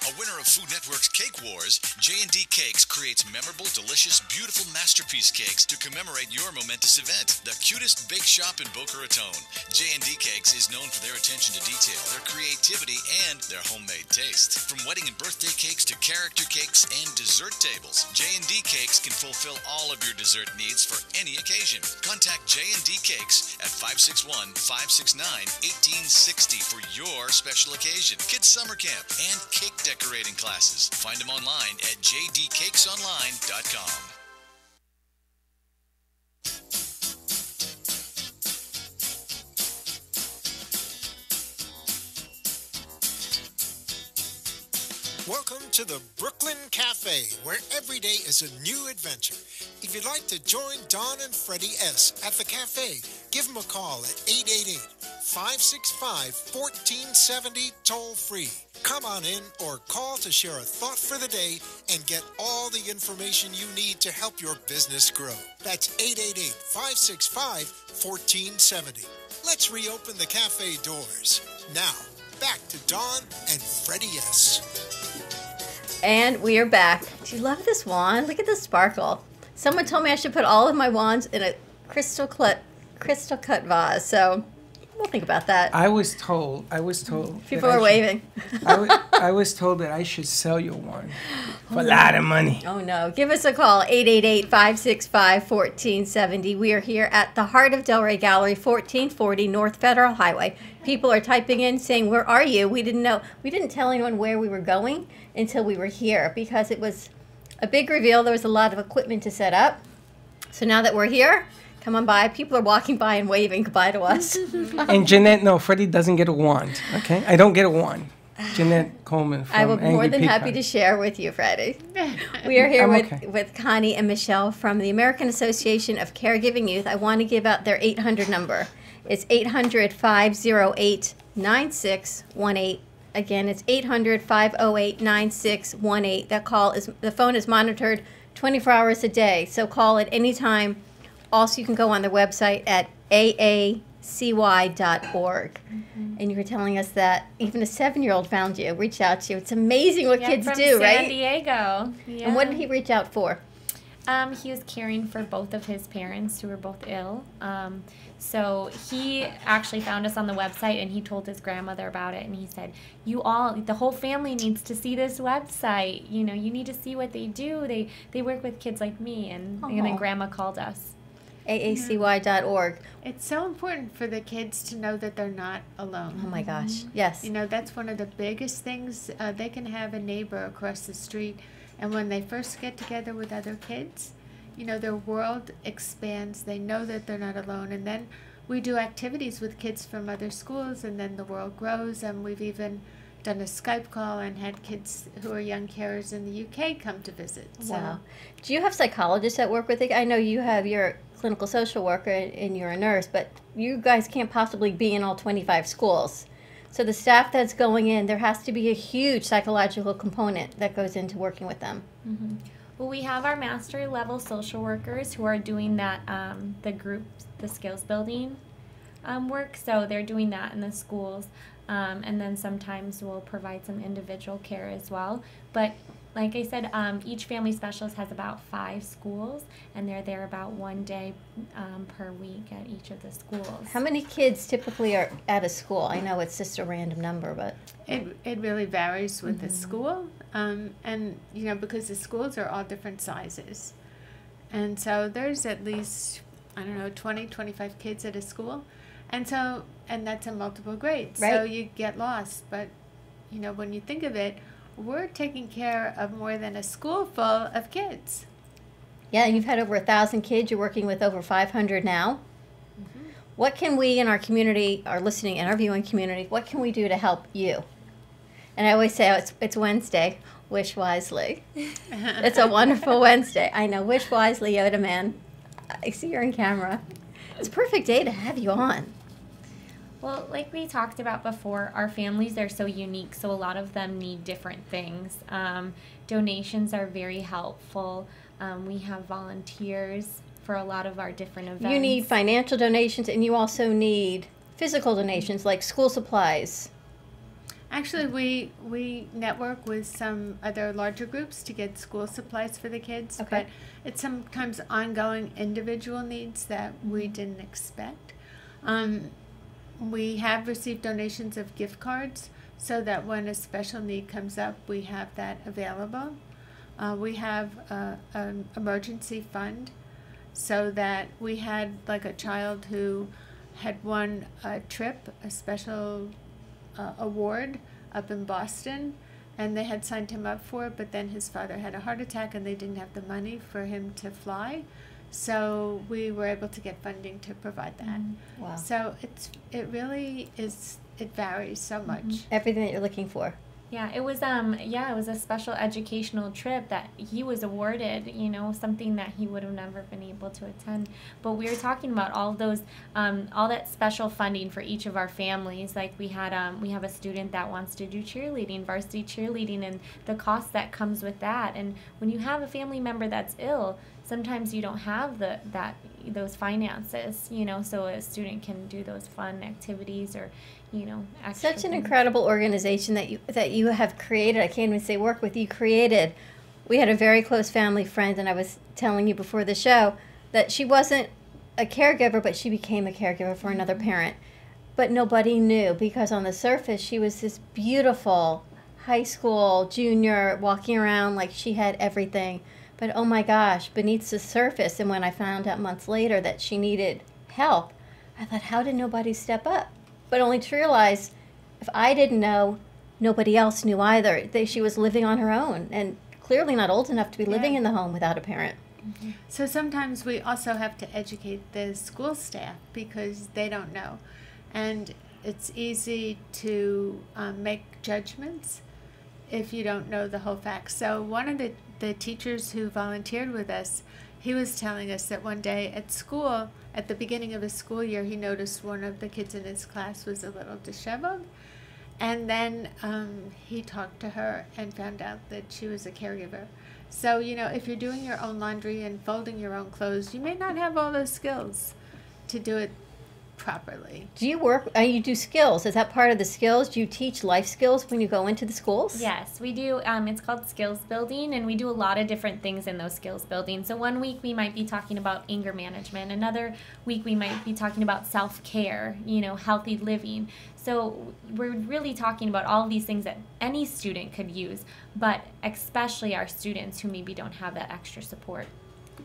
A winner of Food Network's Cake Wars, J&D Cakes creates memorable, delicious, beautiful masterpiece cakes to commemorate your momentous event. The cutest bake shop in Boca Raton, J&D Cakes is known for their attention to detail, their creativity, and their homemade taste. From wedding and birthday cakes to character cakes and dessert tables, J&D Cakes can fulfill all of your dessert needs for any occasion. Contact J&D Cakes at 561-569-1860 for your special occasion, kids summer camp, and cake decorating classes. Find them online at jdcakesonline.com. Welcome to the Brooklyn Cafe, where every day is a new adventure. If you'd like to join Don and Freddie S. at the cafe, give them a call at 888-565-1470 toll-free. Come on in or call to share a thought for the day and get all the information you need to help your business grow. That's 888-565-1470. Let's reopen the cafe doors. Now, back to Dawn and Freddie S. And we are back. Do you love this wand? Look at the sparkle. Someone told me I should put all of my wands in a crystal cut vase. So we'll think about that. I was told. People are waving. I was told that I should sell your wand for a lot of money. Oh no! Give us a call 888-565-1470. We are here at the Heart of Delray Gallery, 1440 North Federal Highway. People are typing in saying, "Where are you?" We didn't know. We didn't tell anyone where we were going until we were here because it was a big reveal. There was a lot of equipment to set up. So now that we're here, come on by. People are walking by and waving goodbye to us. And Jeanette, no, Freddie doesn't get a wand, okay? I don't get a wand. Jeanette Coleman from I will be more Angry than happy Peacock. to share with you, Freddie. We are here I'm with Connie and Michelle from the American Association of Caregiving Youth. I want to give out their 800 number. It's 800-508-9618. Again, it's 800-508-9618. The phone is monitored 24 hours a day, so call at any time. Also, you can go on their website at aacy.org. And you were telling us that even a 7-year-old found you, reached out to you. It's amazing what kids do, right? San Diego. Yeah. And what did he reach out for? He was caring for both of his parents who were both ill. So he actually found us on the website and he told his grandmother about it. And he said, the whole family needs to see this website. You know, you need to see what they do. They work with kids like me. And then Grandma called us. aacy.org. It's so important for the kids to know that they're not alone. Oh my gosh, yes. You know, that's one of the biggest things. They can have a neighbor across the street, and when they first get together with other kids, you know, their world expands. They know that they're not alone, and then we do activities with kids from other schools, and then the world grows, and we've even done a Skype call and had kids who are young carers in the UK come to visit. So. Wow. Do you have psychologists that work with it? I know you have your clinical social worker and you're a nurse, but you guys can't possibly be in all 25 schools. So the staff that's going in, there has to be a huge psychological component that goes into working with them. Mm-hmm. Well, we have our master level social workers who are doing that, the skills building work. So they're doing that in the schools. And then sometimes we'll provide some individual care as well. But like I said, each family specialist has about 5 schools, and they're there about 1 day per week at each of the schools. How many kids typically are at a school? I know it's just a random number, but... It really varies with the school. And, because the schools are all different sizes. And so there's at least, 20, 25 kids at a school. And that's in multiple grades. Right. So you get lost. But, when you think of it, we're taking care of more than a school full of kids. Yeah, and you've had over 1,000 kids. You're working with over 500 now. Mm-hmm. What can we in our community, our listening and our viewing community, what can we do to help you? And I always say, it's Wednesday. Wish wisely. It's a wonderful Wednesday. I know. Wish wisely, Yoda Man. I see you're on camera. It's a perfect day to have you on. Well, like we talked about before, our families are so unique, so a lot of them need different things. Donations are very helpful. We have volunteers for a lot of our different events. You need financial donations, and you also need physical donations like school supplies. Actually, we network with some other larger groups to get school supplies for the kids, but it's sometimes ongoing individual needs that we didn't expect. We have received donations of gift cards so that when a special need comes up, we have that available. We have an emergency fund so that we had like a child who had won a trip, a special award up in Boston, and they had signed him up for it, but then his father had a heart attack and they didn't have the money for him to fly. So we were able to get funding to provide that. Wow. So it really is, it varies so much. Everything that you're looking for. Yeah, it was a special educational trip that he was awarded, something that he would have never been able to attend. But we were talking about all those, all that special funding for each of our families. Like we have a student that wants to do cheerleading, varsity cheerleading, and the cost that comes with that. And when you have a family member that's ill, sometimes you don't have those finances, so a student can do those fun activities or, extra Such an things. incredible organization that you have created. I can't even say work with, you created. We had a very close family friend, and I was telling you before the show that she wasn't a caregiver, but she became a caregiver for another parent. But nobody knew, because on the surface she was this beautiful high school junior walking around like she had everything. But oh my gosh, beneath the surface, and when I found out months later that she needed help, I thought, how did nobody step up? But only to realize, if I didn't know, nobody else knew either. She was living on her own, and clearly not old enough to be living in the home without a parent. So sometimes we also have to educate the school staff because they don't know. And it's easy to make judgments if you don't know the whole facts. So one of the teachers who volunteered with us, he was telling us that one day at school, at the beginning of his school year, he noticed one of the kids in his class was a little disheveled. And then he talked to her and found out that she was a caregiver. So, if you're doing your own laundry and folding your own clothes, you may not have all those skills to do it properly. Do you work, you do skills? Is that part of the skills? Do you teach life skills when you go into the schools? Yes, we do. It's called skills building, and we do a lot of different things in those skills building. So one week we might be talking about anger management. Another week we might be talking about self-care, healthy living. So we're really talking about all of these things that any student could use, but especially our students who maybe don't have that extra support.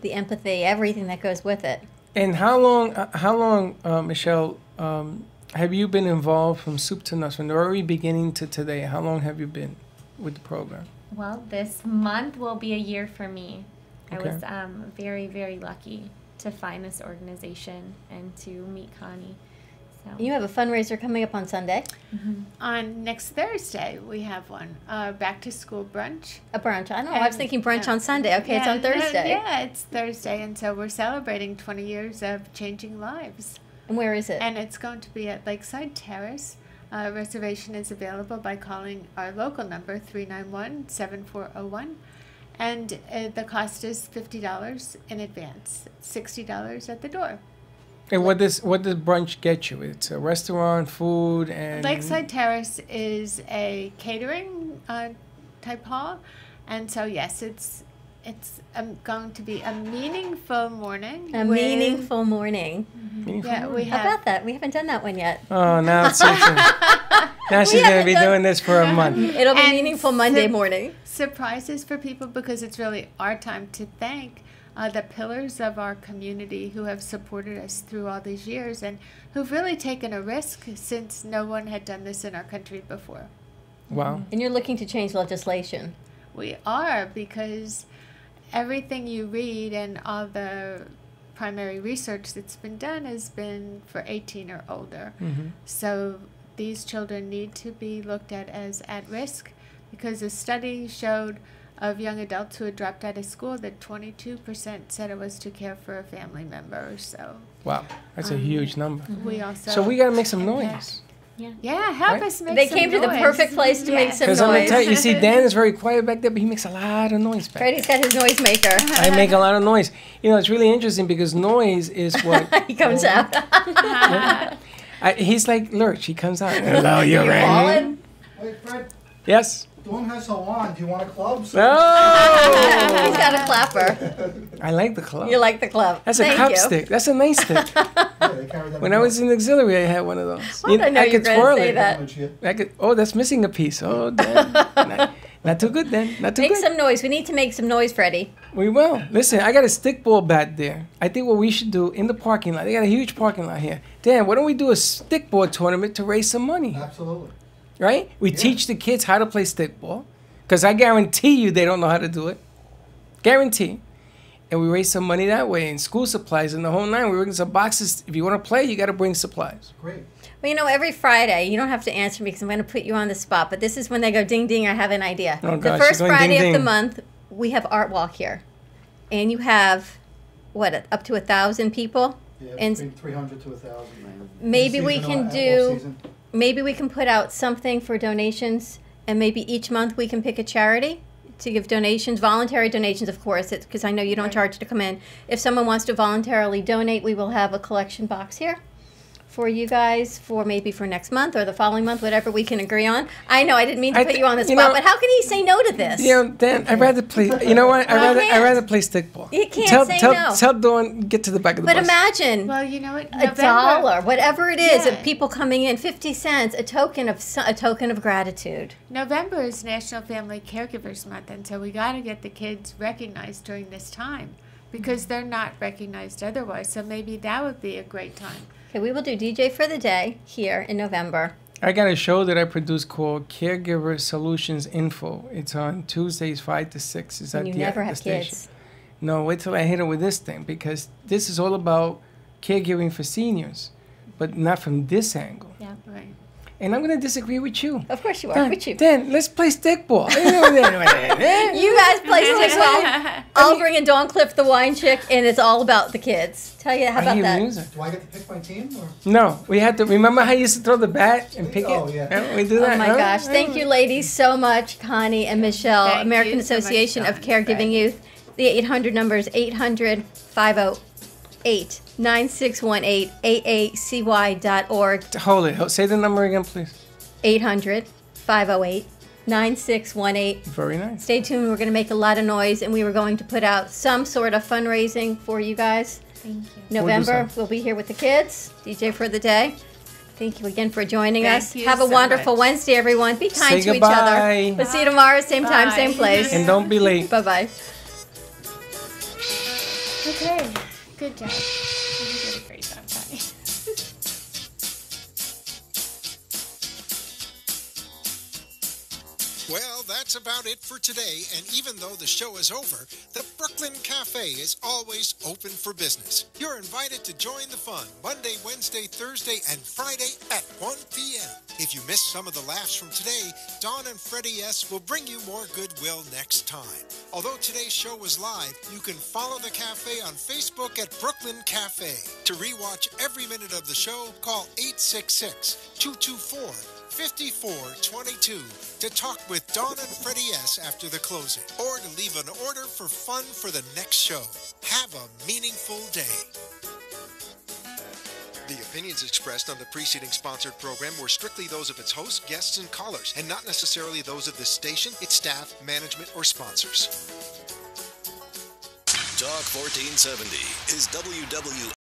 The empathy, everything that goes with it. And how long, Michelle, have you been involved from soup to nuts, from the very beginning to today? How long have you been with the program? Well, this month will be a year for me. Okay. I was very, very lucky to find this organization and to meet Connie. You have a fundraiser coming up on Sunday. On next Thursday, we have one, back to school brunch. A brunch. I know. I was thinking brunch on Sunday. Okay, it's on Thursday. Yeah, it's Thursday, and so we're celebrating 20 years of changing lives. And where is it? And it's going to be at Lakeside Terrace. Reservation is available by calling our local number, 391-7401. And the cost is $50 in advance, $60 at the door. And what does brunch get you? It's a restaurant, food, and... Lakeside Terrace is a catering type hall. And so, yes, it's going to be a meaningful morning. Meaningful morning. Yeah, we have. How about that? We haven't done that one yet. Oh, now it's now she's going to be doing this for a month. It'll be meaningful Monday morning. Surprises for people, because it's really our time to thank the pillars of our community who have supported us through all these years and who've really taken a risk since no one had done this in our country before. Wow. And you're looking to change legislation. We are, because everything you read and all the primary research that's been done has been for 18 or older. So these children need to be looked at risk, because a study showed of young adults who had dropped out of school that 22% said it was to care for a family member. So wow, that's a huge number. We also so we got to make some noise. Yeah, help us make They some came to the noise. perfect place to make some Because I'm gonna noise. tell you, see, Dan is very quiet back there, but he makes a lot of noise back Freddie's got his noisemaker. I make a lot of noise. You know, it's really interesting because noise is what... He comes out. He's like Lurch. He comes out. Hello, you're in. Wait, Fred. Yes? Dawn has her wand. Do you want a club? Oh! He's got a clapper. I like the club. You like the club. That's a Thank cop you. stick. That's a nice stick. When I was in auxiliary, I had one of those. Why did I know you were going to say that? That's missing a piece. Oh, damn. Not too good then. Not too Make good. some noise. We need to make some noise, Freddie. We will. Listen, I got a stickball bat there. I think what we should do in the parking lot, they got a huge parking lot here. Dan, why don't we do a stickball tournament to raise some money? Absolutely. Right? We teach the kids how to play stickball, because I guarantee you they don't know how to do it. Guarantee. And we raise some money that way, and school supplies and the whole nine. We bring some boxes. If you want to play, you got to bring supplies. Great. Well, you know, every Friday, you don't have to answer me because I'm going to put you on the spot, but this is when they go ding, ding, I have an idea. Oh, the gosh, first you're going Friday ding, of the ding. month, we have Art Walk here. And you have, what, up to 1,000 people? Yeah, and between 300 to 1,000. maybe we Seasonal, can off do, season. maybe we can put out something for donations, and maybe each month we can pick a charity to give donations, voluntary donations, of course, because I know you don't charge to come in. If someone wants to voluntarily donate, we will have a collection box here for you guys, for maybe for next month or the following month, whatever we can agree on. I know I didn't mean to put you on the spot, but how can he say no to this? You know, Dan, I'd rather play. You know what? I'd rather play stickball. You can't say no. Tell Dawn, get to the back of the But bus. imagine Well, you know what? $1, whatever it is, Yeah. of people coming in, 50 cents, a token of gratitude. November is National Family Caregivers Month, and so we got to get the kids recognized during this time because they're not recognized otherwise. So maybe that would be a great time. Okay, we will do DJ for the Day here in November. I got a show that I produce called Caregiver Solutions Info. It's on Tuesdays 5 to 6. It's And at you never the have station. kids. No, wait till I hit it with this thing, because this is all about caregiving for seniors, but not from this angle. Yeah, right. And I'm going to disagree with you. Of course you are. Dan, With you. Dan, let's play stickball. You guys play stickball. I'll bring in Dawn Cliff, the wine chick, and it's all about the kids. Tell you, how I about hear that? music. Do I get to pick my team? Or? No, we had to. Remember how you used to throw the bat and pick Oh, it? yeah. We do that. Oh my huh? gosh. Thank you, ladies, so much, Connie and Michelle. Thank American you so much, Association of Dawn and Caregiving Youth. The 800 number is 800-508-9618, aacy.org. Hold it. Say the number again, please. 800-508-9618. Very nice. Stay tuned. We're going to make a lot of noise, and we were going to put out some sort of fundraising for you guys. Thank you. November, we'll be here with the kids. DJ for the Day. Thank you again for joining Thank us. you Have a so wonderful much. Wednesday, everyone. Be kind Say to goodbye. each other. We'll see you tomorrow, same time, same place. And don't be late. Bye-bye. Okay. Good job. You did a great job, Connie. Well, that's about it for today, and even though the show is over, the Brooklyn Cafe is always open for business. You're invited to join the fun Monday, Wednesday, Thursday, and Friday at 1 p.m. If you missed some of the laughs from today, Dawn and Freddie S. will bring you more goodwill next time. Although today's show was live, you can follow the cafe on Facebook at Brooklyn Cafe. To rewatch every minute of the show, call 866-224-5422 to talk with Dawn and Freddie S. after the closing, or to leave an order for fun for the next show. Have a meaningful day. The opinions expressed on the preceding sponsored program were strictly those of its hosts, guests, and callers, and not necessarily those of this station, its staff, management, or sponsors. Talk 1470 is WW